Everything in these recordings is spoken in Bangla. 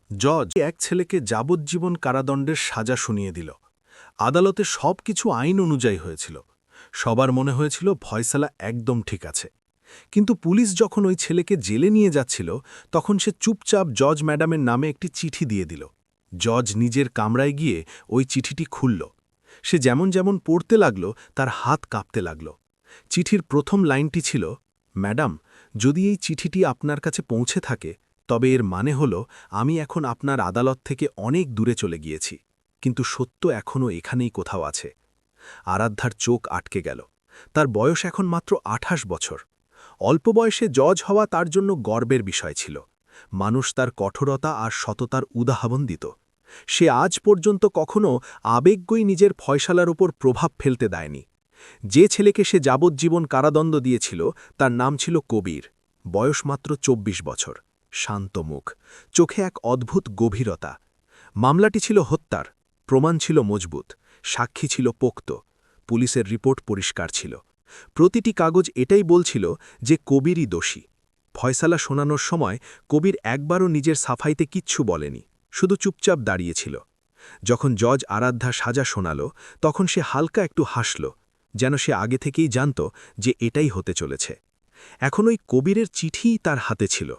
জজ এক ছেলেকে যাবজ্জীবন কারাদণ্ডের সাজা শুনিয়ে দিল। আদালতে সবকিছু আইন অনুযায়ী হয়েছিল। সবার মনে হয়েছিল ফয়সালা একদম ঠিক আছে। কিন্তু পুলিশ যখন ওই ছেলেকে জেলে নিয়ে যাচ্ছিল, তখন সে চুপচাপ জজ ম্যাডামের নামে একটি চিঠি দিয়ে দিল। জজ নিজের কামরায় গিয়ে ওই চিঠিটি খুলল। সে যেমন যেমন পড়তে লাগল, তার হাত কাঁপতে লাগল। চিঠির প্রথম লাইনটি ছিল, ম্যাডাম, যদি এই চিঠিটি আপনার কাছে পৌঁছে থাকে, তবে এর মানে হল আমি এখন আপনার আদালত থেকে অনেক দূরে চলে গিয়েছি, কিন্তু সত্য এখনও এখানেই কোথাও আছে। আরাধ্যার চোখ আটকে গেল। তার বয়স এখন মাত্র ২৮ বছর। অল্প বয়সে জজ হওয়া তার জন্য গর্বের বিষয় ছিল। মানুষ তার কঠোরতা আর সততার উদাহরণ দিত। সে আজ পর্যন্ত কখনো আবেগই নিজের ফয়সালার উপর প্রভাব ফেলতে দেয়নি। যে ছেলেকে সে যাবজ্জীবন কারাদণ্ড দিয়েছিল, তার নাম ছিল কবির। বয়স মাত্র ২৪ বছর। শান্ত মুখ, চোখে এক অদ্ভুত গভীরতা। মামলাটি ছিল হত্যার, প্রমাণ ছিল মজবুত, সাক্ষী ছিল পোক্ত। পুলিশের রিপোর্ট পরিষ্কার ছিল। প্রতিটি কাগজ এটাই বলছিল যে কবিরই দোষী। ফয়সালা শোনানোর সময় কবির একবারও নিজের সাফাইতে কিচ্ছু বলেনি, শুধু চুপচাপ দাঁড়িয়েছিল। যখন জজ আরাধ্যা সাজা শোনাল, তখন সে হালকা একটু হাসল, যেন সে আগে থেকেই জানত যে এটাই হতে চলেছে। এখন ওই কবিরের চিঠিই তার হাতে ছিল।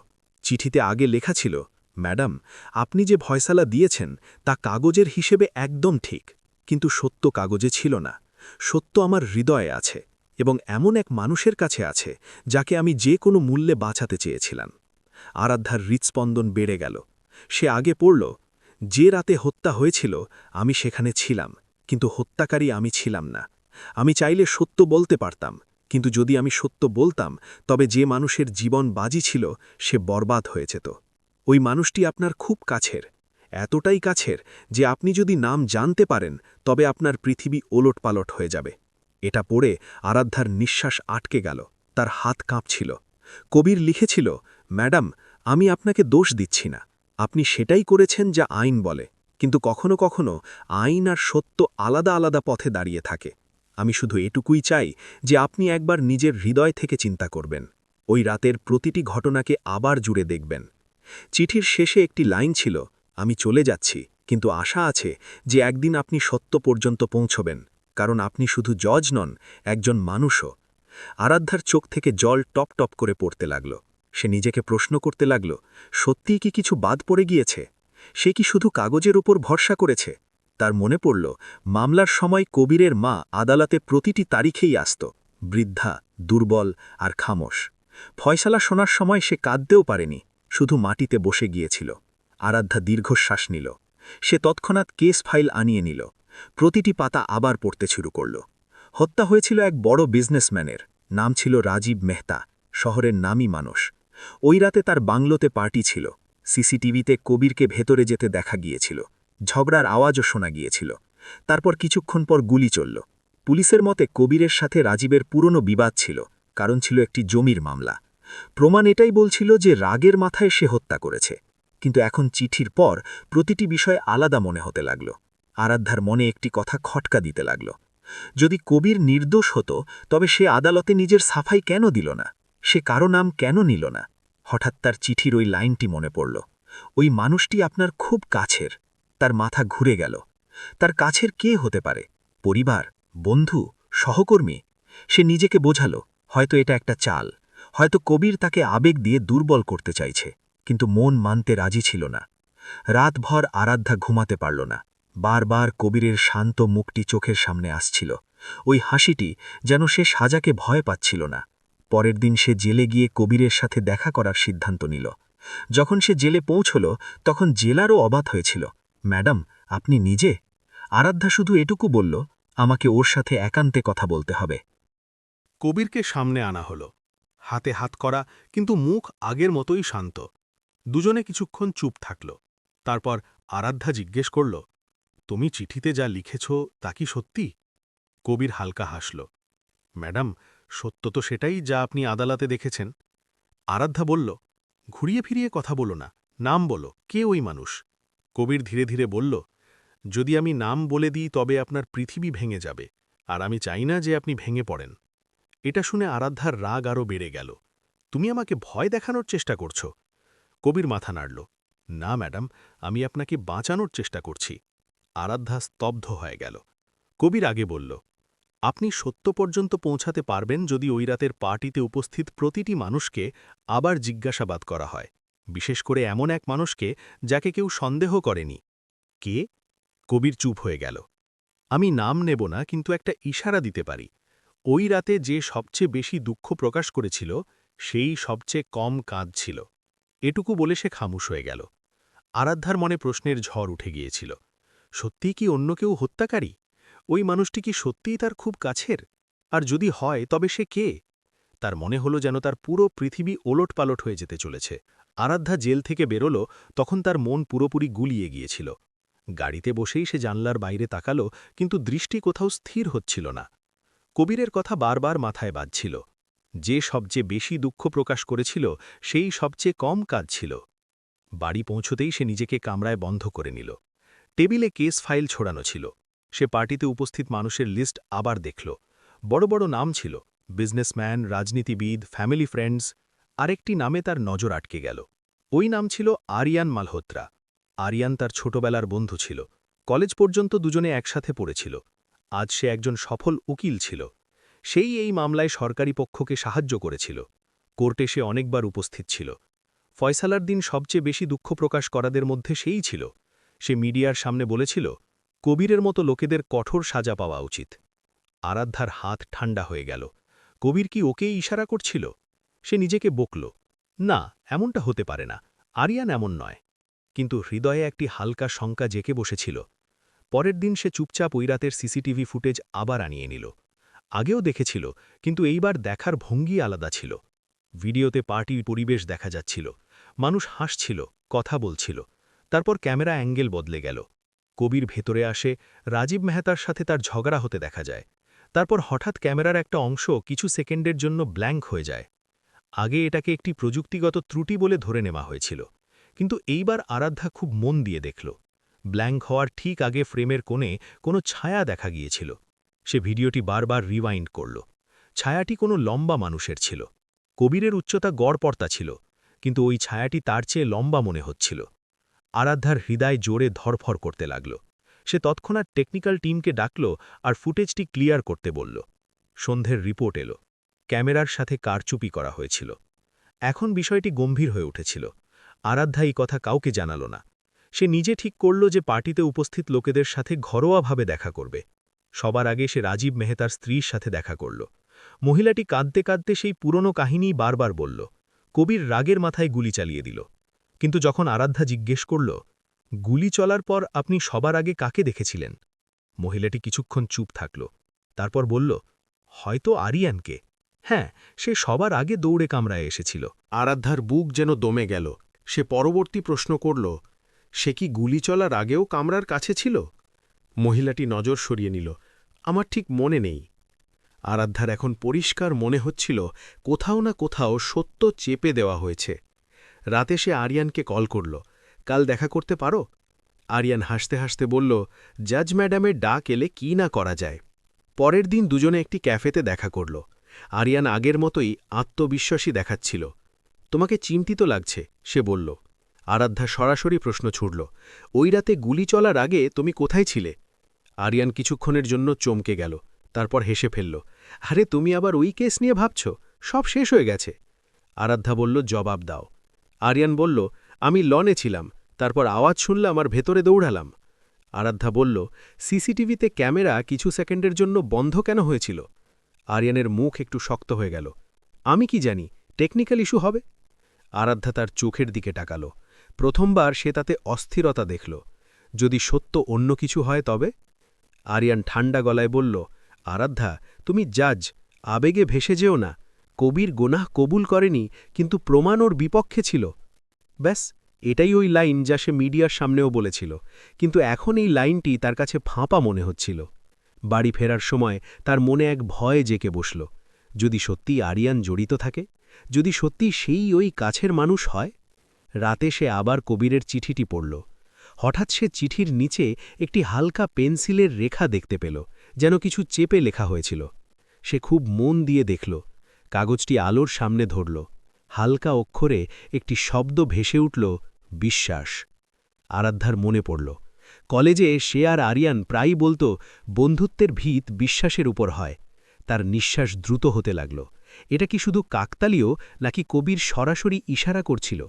চিঠিতে আগে লেখা ছিল, ম্যাডাম, আপনি যে ফয়সালা দিয়েছেন তা কাগজের হিসেবে একদম ঠিক, কিন্তু সত্য কাগজে ছিল না। সত্য আমার হৃদয়ে আছে, এবং এমন এক মানুষের কাছে আছে যাকে আমি যে কোনো মূল্যে বাঁচাতে চেয়েছিলাম। আরাধ্যার হৃৎস্পন্দন বেড়ে গেল। সে আগে পড়ল, যে রাতে হত্যা হয়েছিল আমি সেখানে ছিলাম, কিন্তু হত্যাকারী আমি ছিলাম না। আমি চাইলে সত্য বলতে পারতাম, কিন্তু যদি আমি সত্য বলতাম, তবে যে মানুষের জীবন বাজি ছিল সে বরবাদ হয়ে যেত। ওই মানুষটি আপনার খুব কাছের, এতটাই কাছের যে আপনি যদি নাম জানতে পারেন, তবে আপনার পৃথিবী ওলটপালট হয়ে যাবে। এটা পড়ে আরাধ্যার নিঃশ্বাস আটকে গেল, তার হাত কাঁপছিল। কবির লিখেছিল, ম্যাডাম, আমি আপনাকে দোষ দিচ্ছি না। আপনি সেটাই করেছেন যা আইন বলে, কিন্তু কখনো কখনো আইন আর সত্য আলাদা আলাদা পথে দাঁড়িয়ে থাকে। আমি শুধু এটুকুই চাই যে আপনি একবার নিজের হৃদয় থেকে চিন্তা করবেন, ওই রাতের প্রতিটি ঘটনাকে আবার জুড়ে দেখবেন। চিঠির শেষে একটি লাইন ছিল, আমি চলে যাচ্ছি, কিন্তু আশা আছে যে একদিন আপনি সত্য পর্যন্ত পৌঁছবেন, কারণ আপনি শুধু জজ নন, একজন মানুষও। আরাধ্যার চোখ থেকে জল টপ টপ করে পড়তে লাগল। সে নিজেকে প্রশ্ন করতে লাগল, সত্যিই কি কিছু বাদ পড়ে গিয়েছে? সে কি শুধু কাগজের উপর ভরসা করেছে? তার মনে পড়ল, মামলার সময় কবিরের মা আদালতে প্রতিটি তারিখেই আসত, বৃদ্ধা, দুর্বল আর খামোশ। ফয়সালা শোনার সময় সে কাঁদতেও পারেনি, শুধু মাটিতে বসে গিয়েছিল। আরাধ্যা দীর্ঘশ্বাস নিল। সে তৎক্ষণাৎ কেস ফাইল আনিয়ে নিল। প্রতিটি পাতা আবার পড়তে শুরু করল। হত্যা হয়েছিল এক বড় বিজনেসম্যানের, নাম ছিল রাজীব মেহতা, শহরের নামী মানুষ। ওই রাতে তার বাংলোতে পার্টি ছিল। সিসিটিভিতে কবিরকে ভেতরে যেতে দেখা গিয়েছিল। ঝগড়ার আওয়াজও শোনা গিয়েছিল। তারপর কিছুক্ষণ পর গুলি চলল। পুলিশের মতে কবিরের সাথে রাজীবের পুরনো বিবাদ ছিল, কারণ ছিল একটি জমির মামলা। প্রমাণ এটাই বলছিল যে রাগের মাথায় সে হত্যা করেছে। কিন্তু এখন চিঠির পর প্রতিটি বিষয় আলাদা মনে হতে লাগল। আরাধ্যার মনে একটি কথা খটকা দিতে লাগল। যদি কবির নির্দোষ হতো, তবে সে আদালতে নিজের সাফাই কেন দিল না? সে কারো নাম কেন নিল না? হঠাৎ তার চিঠির ওই লাইনটি মনে পড়ল, ওই মানুষটি আপনার খুব কাছের। তার মাথা ঘুরে গেল। তার কাছের কে হতে পারে? পরিবার, বন্ধু, সহকর্মী? সে নিজেকে বোঝালো, হয়তো এটা একটা চাল, হয়তো কবির তাকে আবেগ দিয়ে দুর্বল করতে চাইছে, কিন্তু মন মানতে রাজি ছিল না। রাতভর আরাধ্যা ঘুমাতে পারল না। বারবার কবিরের শান্ত মুখটি চোখের সামনে আসছিল, ওই হাসিটি, যেন সে সাজাকে ভয় পাচ্ছিল না। পরের দিন সে জেলে গিয়ে কবিরের সাথে দেখা করার সিদ্ধান্ত নিল। যখন সে জেলে পৌঁছল, তখন জেলারও অবাক হয়েছিল, ম্যাডাম, আপনি নিজে? আরাধ্যা শুধু এটুকু বলল, আমাকে ওর সাথে একান্তে কথা বলতে হবে। কবিরকে সামনে আনা হল, হাতে হাত করা, কিন্তু মুখ আগের মতোই শান্ত। দুজনে কিছুক্ষণ চুপ থাকল। তারপর আরাধ্যা জিজ্ঞেস করল, তুমি চিঠিতে যা লিখেছ তা কি সত্যি? কবির হালকা হাসল, ম্যাডাম, সত্য তো সেটাই যা আপনি আদালতে দেখেছেন। আরাধ্যা বলল, ঘুরিয়ে ফিরিয়ে কথা বলো না, নাম বলো, কে ওই মানুষ? কবির ধীরে ধীরে বলল, যদি আমি নাম বলে দিই তবে আপনার পৃথিবী ভেঙে যাবে, আর আমি চাই না যে আপনি ভেঙে পড়েন। এটা শুনে আরাধ্যার রাগ আরও বেড়ে গেল। তুমি আমাকে ভয় দেখানোর চেষ্টা করছ? কবির মাথা নাড়ল, না ম্যাডাম, আমি আপনাকে বাঁচানোর চেষ্টা করছি। আরাধ্যা স্তব্ধ হয়ে গেল। কবির আগে বলল, আপনি সত্য পর্যন্ত পৌঁছাতে পারবেন যদি ওই রাতের পার্টিতে উপস্থিত প্রতিটি মানুষকে আবার জিজ্ঞাসাবাদ করা হয়, বিশেষ করে এমন এক মানুষকে যাকে কেউ সন্দেহ করেনি। কে? কবির চুপ হয়ে গেল। আমি নাম নেব না, কিন্তু একটা ইশারা দিতে পারি। ওই রাতে যে সবচেয়ে বেশি দুঃখ প্রকাশ করেছিল, সেই সবচেয়ে কম কাঁদছিল। এটুকু বলে সে খামুশ হয়ে গেল। আরাধ্যার মনে প্রশ্নের ঝড় উঠে গিয়েছিল। সত্যিই কি অন্য কেউ হত্যাকারী? ওই মানুষটি কি সত্যিই তার খুব কাছের? আর যদি হয় তবে সে কে? তার মনে হলো যেন তার পুরো পৃথিবী ওলটপালট হয়ে যেতে চলেছে। আরাধ্যা জেল থেকে বেরোল, তখন তার মন পুরোপুরি গুলিয়ে গিয়েছিল। গাড়িতে বসেই সে জানলার বাইরে তাকালো, কিন্তু দৃষ্টি কোথাও স্থির হচ্ছিল না। কবিরের কথা বারবার মাথায় বাজছিল। যে সবচেয়ে বেশি দুঃখ প্রকাশ করেছিল, সেই সবচেয়ে কম কাঁদছিল। বাড়ি পৌঁছতেই সে নিজেকে কামরায় বন্ধ করে নিল। টেবিলে কেস ফাইল ছড়ানো ছিল। সে পার্টিতে উপস্থিত মানুষের লিস্ট আবার দেখল। বড় বড় নাম ছিল, বিজনেসম্যান, রাজনীতিবিদ, ফ্যামিলি ফ্রেন্ডস। আরেকটি নামে তার নজর আটকে গেল। ওই নাম ছিল আরিয়ান মালহোত্রা। আরিয়ান তার ছোটবেলার বন্ধু ছিল। কলেজ পর্যন্ত দুজনে একসাথে পড়েছিল। আজ সে একজন সফল উকিল ছিল। সেই এই মামলায় সরকারি পক্ষকে সাহায্য করেছিল। কোর্টে সে অনেকবার উপস্থিত ছিল। ফয়সালার দিন সবচেয়ে বেশি দুঃখ প্রকাশ করাদের মধ্যে সেই ছিল। সে মিডিয়ার সামনে বলেছিল, কবিরের মতো লোকেদের কঠোর সাজা পাওয়া উচিত। আরাধ্যার হাত ঠান্ডা হয়ে গেল। কবির কি ওকেই ইশারা করছিল? সে নিজেকে বকল, না, এমনটা হতে পারে না, আরিয়ান এমন নয়। কিন্তু হৃদয়ে একটি হালকা শঙ্কা জেকে বসেছিল। পরের দিন সে চুপচাপ ওই রাতের সিসিটিভি ফুটেজ আবার আনিয়ে নিল। আগেও দেখেছিল, কিন্তু এইবার দেখার ভঙ্গি আলাদা ছিল। ভিডিওতে পার্টির পরিবেশ দেখা যাচ্ছিল। মানুষ হাসছিল, কথা বলছিল। তারপর ক্যামেরা অ্যাঙ্গেল বদলে গেল। কবির ভেতরে আসে, রাজীব মেহতার সাথে তার ঝগড়া হতে দেখা যায়। তারপর হঠাৎ ক্যামেরার একটা অংশ কিছু সেকেন্ডের জন্য ব্ল্যাঙ্ক হয়ে যায়। আগে এটাকে একটি প্রযুক্তিগত ত্রুটি বলে ধরে নেওয়া হয়েছিল, কিন্তু এইবার আরাধ্যা খুব মন দিয়ে দেখল। ব্ল্যাঙ্ক হওয়ার ঠিক আগে ফ্রেমের কোণে কোনো ছায়া দেখা গিয়েছিল। সে ভিডিওটি বারবার রিওয়াইন্ড করল। ছায়াটি কোনো লম্বা মানুষের ছিল। কবিরের উচ্চতা গড়পড়তা ছিল, কিন্তু ওই ছায়াটি তার চেয়ে লম্বা মনে হচ্ছিল। আরাধ্যার হৃদয় জোরে ধরফর করতে লাগল। সে তৎক্ষণাৎ টেকনিক্যাল টিমকে ডাকল আর ফুটেজটি ক্লিয়ার করতে বলল। সন্ধ্যের রিপোর্ট এলো। ক্যামেরার সাথে কারচুপি করা হয়েছিল। এখন বিষয়টি গম্ভীর হয়ে উঠেছিল। আরাধ্যা এই কথা কাউকে জানাল না। সে নিজে ঠিক করল যে পার্টিতে উপস্থিত লোকেদের সাথে ঘরোয়াভাবে দেখা করবে। সবার আগে সে রাজীব মেহতার স্ত্রীর সাথে দেখা করল। মহিলাটি কাঁদতে কাঁদতে সেই পুরনো কাহিনী বারবার বলল। কবির রাগের মাথায় গুলি চালিয়ে দিল। কিন্তু যখন আরাধ্যা জিজ্ঞেস করল, গুলি চলার পর আপনি সবার আগে কাকে দেখেছিলেন? মহিলাটি কিছুক্ষণ চুপ থাকল। তারপর বলল, হয়তো আরিয়ানকে। হ্যাঁ, সে সবার আগে দৌড়ে কামরায় এসেছিল। আরাধ্যার বুক যেন দমে গেল। সে পরবর্তী প্রশ্ন করল, সে কি গুলি চলার আগেও কামরার কাছে ছিল? মহিলাটি নজর সরিয়ে নিল, আমার ঠিক মনে নেই। আরাধ্যার এখন পরিষ্কার মনে হচ্ছিল কোথাও না কোথাও সত্য চেপে দেওয়া হয়েছে। রাতে সে আরিয়ানকে কল করল, কাল দেখা করতে পারো? আরিয়ান হাসতে হাসতে বলল, জাজ ম্যাডামের ডাক এলে কি না করা যায়। পরের দিন দুজনে একটি ক্যাফেতে দেখা করল। আরিয়ান আগের মতোই আত্মবিশ্বাসী দেখাচ্ছিল। তোমাকে চিন্তিত লাগছে, সে বলল। আরাধ্যা সরাসরি প্রশ্ন ছুড়ল, ওই রাতে গুলি চলার আগে তুমি কোথায় ছিলে? আরিয়ান কিছুক্ষণের জন্য চমকে গেল, তারপর হেসে ফেলল, আরে তুমি আবার ওই কেস নিয়ে ভাবছ? সব শেষ হয়ে গেছে। আরাধ্যা বলল, জবাব দাও। আরিয়ান বলল, আমি লনে ছিলাম, তারপর আওয়াজ শুনলাম আর ভেতরে দৌড়ালাম। আরাধ্যা বলল, সিসিটিভিতে ক্যামেরা কিছু সেকেন্ডের জন্য বন্ধ কেন হয়েছিল? আরিয়ানের মুখ একটু শক্ত হয়ে গেল। আমি কি জানি, টেকনিক্যাল ইস্যু হবে। আরাধ্যা তার চোখের দিকে তাকাল। প্রথমবার সে তাতে অস্থিরতা দেখল। যদি সত্য অন্য কিছু হয় তবে? আরিয়ান ঠান্ডা গলায় বলল, আরাধ্যা, তুমি জাজ, আবেগে ভেসে যেও না। কবির গুনাহ কবুল করেনি, কিন্তু প্রমাণ ওর বিপক্ষে ছিল। ব্যাস, এটাই ওই লাইন যা সে মিডিয়ার সামনেও বলেছিল, কিন্তু এখন এই লাইনটি তার কাছে ফাঁপা মনে হচ্ছিল। বাড়ি ফেরার সময় তার মনে এক ভয় জেকে বসল। যদি সত্যি আরিয়ান জড়িত থাকে, যদি সত্যি সেই ওই কাছের মানুষ হয়। রাতে সে আবার কবিরের চিঠিটি পড়ল। হঠাৎ সে চিঠির নিচে একটি হালকা পেন্সিলের রেখা দেখতে পেল, যেন কিছু চেপে লেখা হয়েছিল। সে খুব মন দিয়ে দেখল। কাগজটি আলোর সামনে ধরল। হালকা অক্ষরে একটি শব্দ ভেসে উঠল, বিশ্বাস। আরাধ্যার মনে পড়ল কলেজে সে আর আরিয়ান প্রায়ই বলতো বন্ধুত্বের ভিত বিশ্বাসের উপর হয়। তার নিঃশ্বাস দ্রুত হতে লাগল। এটা কি শুধু কাকতালীয় নাকি কবির সরাসরি ইশারা করছিল?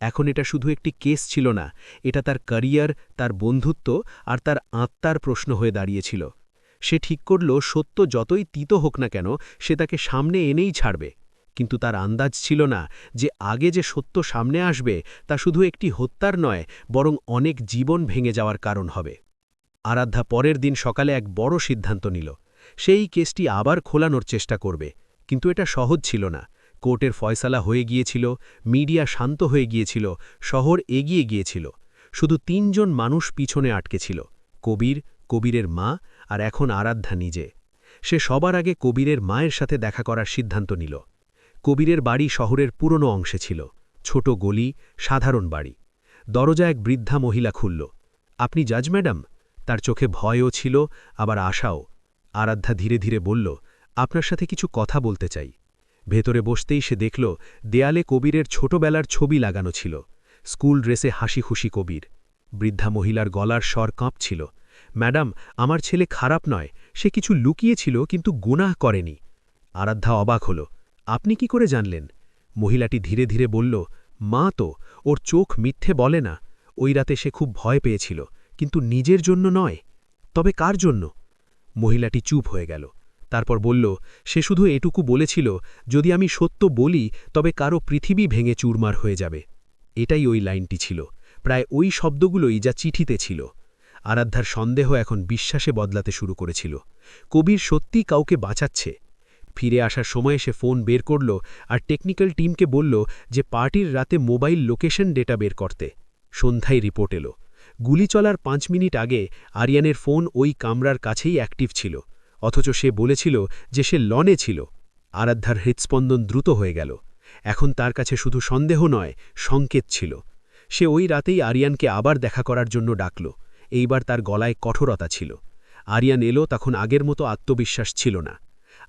এখন এটা শুধু একটি কেস ছিল না, এটা তার ক্যারিয়ার, তার বন্ধুত্ব আর তার আত্মার প্রশ্ন হয়ে দাঁড়িয়েছিল। সে ঠিক করল সত্য যতই তিতো হোক না কেন সে তাকে সামনে এনেই ছাড়বে। কিন্তু তার আন্দাজ ছিল না যে আগে যে সত্য সামনে আসবে তা শুধু একটি হত্যার নয়, বরং অনেক জীবন ভেঙে যাওয়ার কারণ হবে। আরাধ্যা পরের দিন সকালে এক বড় সিদ্ধান্ত নিল। সেই কেসটি আবার খোলানোর চেষ্টা করবে, কিন্তু এটা সহজ ছিল না। কোর্টের ফয়সালা হয়ে গিয়েছিল, মিডিয়া শান্ত হয়ে গিয়েছিল, শহর এগিয়ে গিয়েছিল। শুধু ৩ জন মানুষ পিছনে আটকে ছিল, কবির, কবিরের মা আর এখন আরাধ্যা নিজে। সে সবার আগে কবিরের মায়ের সাথে দেখা করার সিদ্ধান্ত নিল। কবিরের বাড়ি শহরের পুরনো অংশে ছিল, ছোট গলি, সাধারণ বাড়ি। দরজা এক বৃদ্ধা মহিলা খুলল। আপনি জাজ ম্যাডাম? তার চোখে ভয়ও ছিল, আবার আশাও। আরাধ্যা ধীরে ধীরে বলল, আপনার সাথে কিছু কথা বলতে চাই। ভেতরে বসতেই সে দেখল দেয়ালে কবিরের ছোটবেলার ছবি লাগানো ছিল। স্কুল ড্রেসে হাসি খুশি কবির। বৃদ্ধা মহিলার গলার স্বর কাঁপছিল, ম্যাডাম, আমার ছেলে খারাপ নয়, সে কিছু লুকিয়েছিল কিন্তু গুনাহ করেনি। আরাধ্যা অবাক হল, আপনি কি করে জানলেন? মহিলাটি ধীরে ধীরে বলল, মা তো, ওর চোখ মিথ্যে বলে না। ওই রাতে সে খুব ভয় পেয়েছিল, কিন্তু নিজের জন্য নয়। তবে কার জন্য? মহিলাটি চুপ হয়ে গেল। তারপর বলল, সে শুধু এটুকু বলেছিল, যদি আমি সত্য বলি তবে কারো পৃথিবী ভেঙে চুরমার হয়ে যাবে। এটাই ওই লাইনটি ছিল, প্রায় ওই শব্দগুলোই যা চিঠিতে ছিল। আরাধ্যার সন্দেহ এখন বিশ্বাসে বদলাতে শুরু করেছিল। কবির সত্যি কাউকে বাঁচাচ্ছে। ফিরে আসার সময় সে ফোন বের করল আর টেকনিক্যাল টিমকে বলল যে পার্টির রাতে মোবাইল লোকেশন ডেটা বের করতে। সন্ধ্যায় রিপোর্ট এলো, গুলি চলার ৫ মিনিট আগে আরিয়ানের ফোন ওই কামরার কাছেই অ্যাক্টিভ ছিল, অথচ সে বলেছিল যে সে লনে ছিল। আরাধ্যার হৃৎস্পন্দন দ্রুত হয়ে গেল। এখন তার কাছে শুধু সন্দেহ নয়, সংকেত ছিল। সে ওই রাতেই আরিয়ানকে আবার দেখা করার জন্য ডাকল। এইবার তার গলায় কঠোরতা ছিল। আরিয়ান এলো, তখন আগের মতো আত্মবিশ্বাস ছিল না।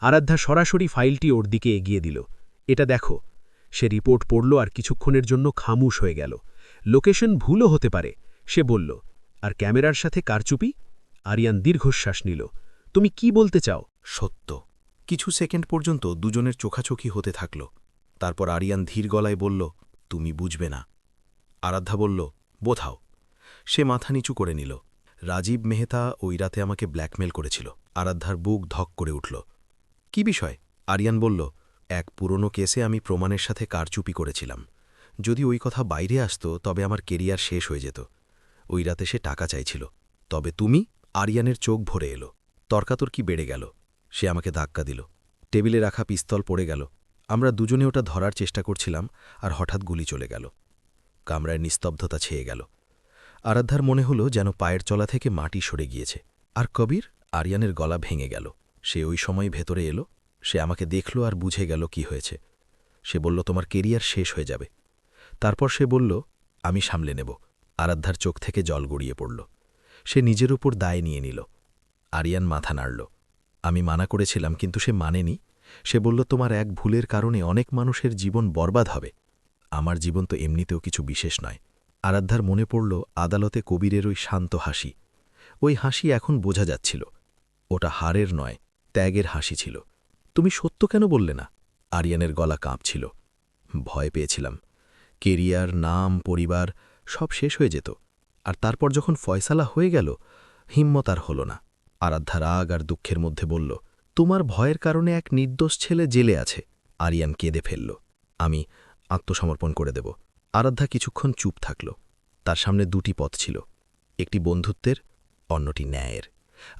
আরাধ্যা সরাসরি ফাইলটি ওর দিকে এগিয়ে দিল। এটা দেখো। সে রিপোর্ট পড়ল আর কিছুক্ষণের জন্য খামুশ হয়ে গেল। লোকেশন ভুলও হতে পারে, সে বলল। আর ক্যামেরার সাথে কারচুপি? আরিয়ান দীর্ঘশ্বাস নিল। তুমি কি বলতে চাও? সত্য। কিছু সেকেন্ড পর্যন্ত দুজনের চোখাচোখি হতে থাকল। তারপর আরিয়ান ধীর গলায় বলল, তুমি বুঝবে না। আরাধ্যা বলল, বোঝাও। সে মাথা নিচু করে নিল। রাজীব মেহতা ওই রাতে আমাকে ব্ল্যাকমেল করেছিল। আরাধ্যার বুক ধক করে উঠল। কি বিষয়? আরিয়ান বলল, এক পুরনো কেসে আমি প্রমাণের সাথে কারচুপি করেছিলাম। যদি ওই কথা বাইরে আসত তবে আমার কেরিয়ার শেষ হয়ে যেত। ওই রাতে সে টাকা চাইছিল। তবে তুমি? আরিয়ানের চোখ ভরে এলো। তর্কাতর্কি বেড়ে গেল। সে আমাকে ধাক্কা দিল। টেবিলে রাখা পিস্তল পড়ে গেল। আমরা দুজনে ওটা ধরার চেষ্টা করছিলাম আর হঠাৎ গুলি চলে গেল। কামরায় নিস্তব্ধতা ছেয়ে গেল। আরাধ্যার মনে হলো যেন পায়ের চলা থেকে মাটি সরে গিয়েছে। আর কবির? আরিয়ানের গলা ভেঙে গেল। সে ওই সময় ভেতরে এলো। সে আমাকে দেখল আর বুঝে গেল কি হয়েছে। সে বলল, তোমার কেরিয়ার শেষ হয়ে যাবে। তারপর সে বলল, আমি সামলে নেব। আরাধ্যার চোখ থেকে জল গড়িয়ে পড়ল। সে নিজের উপর দায় নিয়ে নিল। আরিয়ান মাথা নাড়ল। আমি মানা করেছিলাম, কিন্তু সে মানেনি। সে বলল, তোমার এক ভুলের কারণে অনেক মানুষের জীবন বরবাদ হবে। আমার জীবন তো এমনিতেও কিছু বিশেষ নয়। আরাধ্যার মনে পড়ল আদালতে কবিরের ওই শান্ত হাসি। ওই হাসি এখন বোঝা যাচ্ছিল। ওটা হারের নয়, ত্যাগের হাসি ছিল। তুমি সত্য কেন বললে না? আরিয়ানের গলা কাঁপছিল। ভয় পেয়েছিলাম। কেরিয়ার, নাম, পরিবার সব শেষ হয়ে যেত। আর তারপর যখন ফয়সালা হয়ে গেল, হিম্মত আর হল না। আরাধ্যা রাগ আর দুঃখের মধ্যে বলল, তোমার ভয়ের কারণে এক নির্দোষ ছেলে জেলে আছে। আরিয়ান কেঁদে ফেলল। আমি আত্মসমর্পণ করে দেব। আরাধ্যা কিছুক্ষণ চুপ থাকল। তার সামনে দুটি পথ ছিল, একটি বন্ধুত্বের, অন্যটি ন্যায়ের।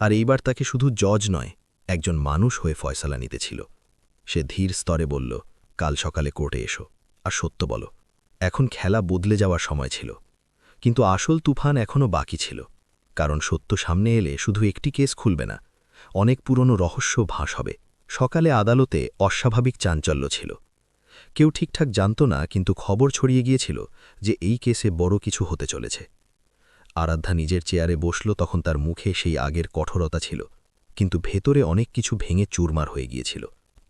আর এইবার তাকে শুধু জজ নয়, একজন মানুষ হয়ে ফয়সালা নিতে ছিল। সে ধীর স্তরে বলল, কাল সকালে কোর্টে এসো আর সত্য বলো। এখন খেলা বদলে যাওয়ার সময় ছিল। কিন্তু আসল তুফান এখনও বাকি ছিল। কারণ সত্য সামনে এলে শুধু একটি কেস খুলবে না, অনেক পুরনো রহস্য ফাঁস হবে। সকালে আদালতে অস্বাভাবিক চাঞ্চল্য ছিল। কেউ ঠিকঠাক জানত না, কিন্তু খবর ছড়িয়ে গিয়েছিল যে এই কেসে বড় কিছু হতে চলেছে। আরাধ্যা নিজের চেয়ারে বসল, তখন তার মুখে সেই আগের কঠোরতা ছিল, কিন্তু ভেতরে অনেক কিছু ভেঙে চুরমার হয়ে গিয়েছিল।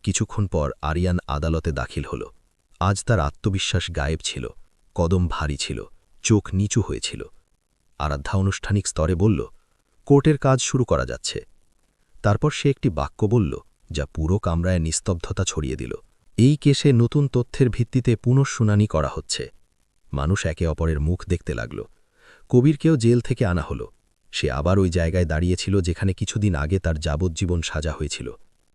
কিছুক্ষণ পর আরিয়ান আদালতে দাখিল হল। আজ তার আত্মবিশ্বাস গায়েব ছিল, কদম ভারী ছিল, চোখ নিচু হয়েছিল। আরাধ্যা আনুষ্ঠানিক স্তরে বলল, কোর্টের কাজ শুরু করা যাচ্ছে। তারপর সে একটি বাক্য বলল, যা পুরো কামরায় নিস্তব্ধতা ছড়িয়ে দিল। এই কেসে নতুন তথ্যের ভিত্তিতে পুনঃশুনানি করা হচ্ছে। মানুষ একে অপরের মুখ দেখতে লাগল। কবিরকেও জেল থেকে আনা হলো। সে আবার ওই জায়গায় দাঁড়িয়েছিল যেখানে কিছুদিন আগে তার যাবজ্জীবন সাজা হয়েছিল,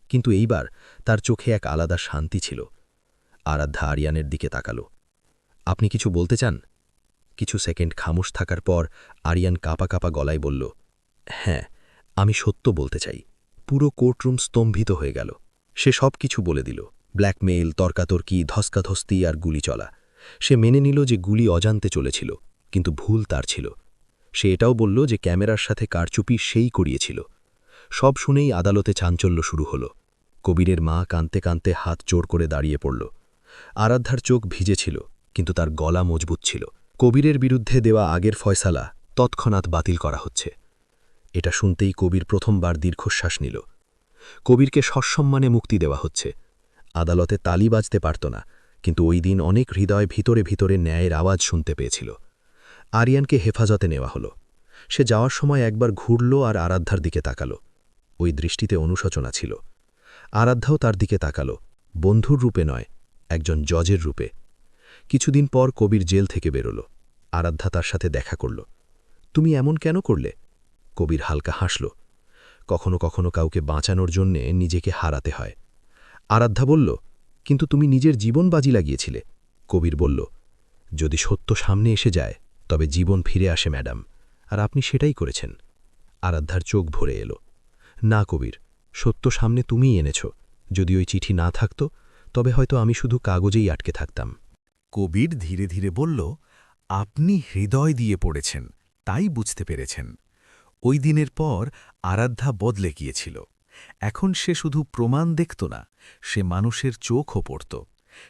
কিন্তু এইবার তার চোখে এক আলাদা শান্তি ছিল। আরাধ্যা আরিয়ানের দিকে তাকাল। আপনি কিছু বলতে চান? কিছু সেকেন্ড খামোশ থাকার পর আরিয়ান কাঁপা কাঁপা গলায় বলল, হ্যাঁ, আমি সত্য বলতে চাই। পুরো কোর্টরুম স্তম্ভিত হয়ে গেল। সে সব কিছু বলে দিল, ব্ল্যাকমেইল, তর্কাতর্কি, ধস্কাধস্তি আর গুলি চলা। সে মেনে নিল যে গুলি অজান্তে চলেছিল, কিন্তু ভুল তার ছিল। সে এটাও বলল যে ক্যামেরার সাথে কারচুপি সেই করিয়েছিল। সব শুনেই আদালতে চাঞ্চল্য শুরু হল। কবিরের মা কাঁদতে কাঁদতে হাত জোড় করে দাঁড়িয়ে পড়ল। আরাধ্যার চোখ ভিজেছিল, কিন্তু তার গলা মজবুত ছিল। কবিরের বিরুদ্ধে দেওয়া আগের ফয়সালা তৎক্ষণাৎ বাতিল করা হচ্ছে। এটা শুনতেই কবির প্রথমবার দীর্ঘশ্বাস নিল। কবিরকে সসম্মানে মুক্তি দেওয়া হচ্ছে। আদালতে তালি বাজতে পারত না, কিন্তু ওই দিন অনেক হৃদয় ভিতরে ভিতরে ন্যায়ের আওয়াজ শুনতে পেয়েছিল। আরিয়ানকে হেফাজতে নেওয়া হলো। সে যাওয়ার সময় একবার ঘুরল আর আরাধ্যার দিকে তাকাল। ওই দৃষ্টিতে অনুশোচনা ছিল। আরাধ্যাও তার দিকে তাকাল, বন্ধুর রূপে নয়, একজন জজের রূপে। কিছুদিন পর কবির জেল থেকে বেরোল। আরাধ্যা তার সাথে দেখা করল। তুমি এমন কেন করলে? কবির হালকা হাসল। কখনো কখনো কাউকে বাঁচানোর জন্যে নিজেকে হারাতে হয়। আরাধ্যা বলল, কিন্তু তুমি নিজের জীবন বাজি লাগিয়েছিলে। কবির বলল, যদি সত্য সামনে এসে যায় তবে জীবন ফিরে আসে ম্যাডাম, আর আপনি সেটাই করেছেন। আরাধ্যার চোখ ভরে এলো। না কবির, সত্য সামনে তুমিই এনেছ। যদি ওই চিঠি না থাকত তবে হয়তো আমি শুধু কাগজেই আটকে থাকতাম। কবির ধীরে ধীরে বলল, আপনি হৃদয় দিয়ে পড়েছেন, তাই বুঝতে পেরেছেন। ওই দিনের পর আরাধ্যা বদলে গিয়েছিল। এখন সে শুধু প্রমাণ দেখত না, সে মানুষের চোখও পড়ত।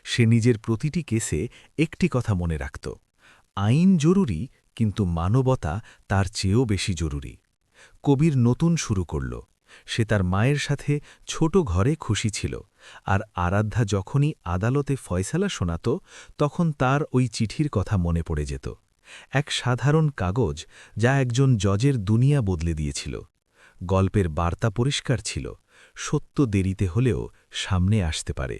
সে নিজের প্রতিটি কেসে একটি কথা মনে রাখত, আইন জরুরি, কিন্তু মানবতা তার চেয়েও বেশি জরুরি। কবির নতুন শুরু করল। সে তার মায়ের সাথে ছোট ঘরে খুশি ছিল, আর আরাধ্যা যখনই আদালতে ফয়সালা শোনাত তখন তার ওই চিঠির কথা মনে পড়ে যেত। এক সাধারণ কাগজ যা একজন জজের দুনিয়া বদলে দিয়েছিল। গল্পের বার্তা পরিষ্কার ছিল, সত্য দেরিতে হলেও সামনে আসতে পারে।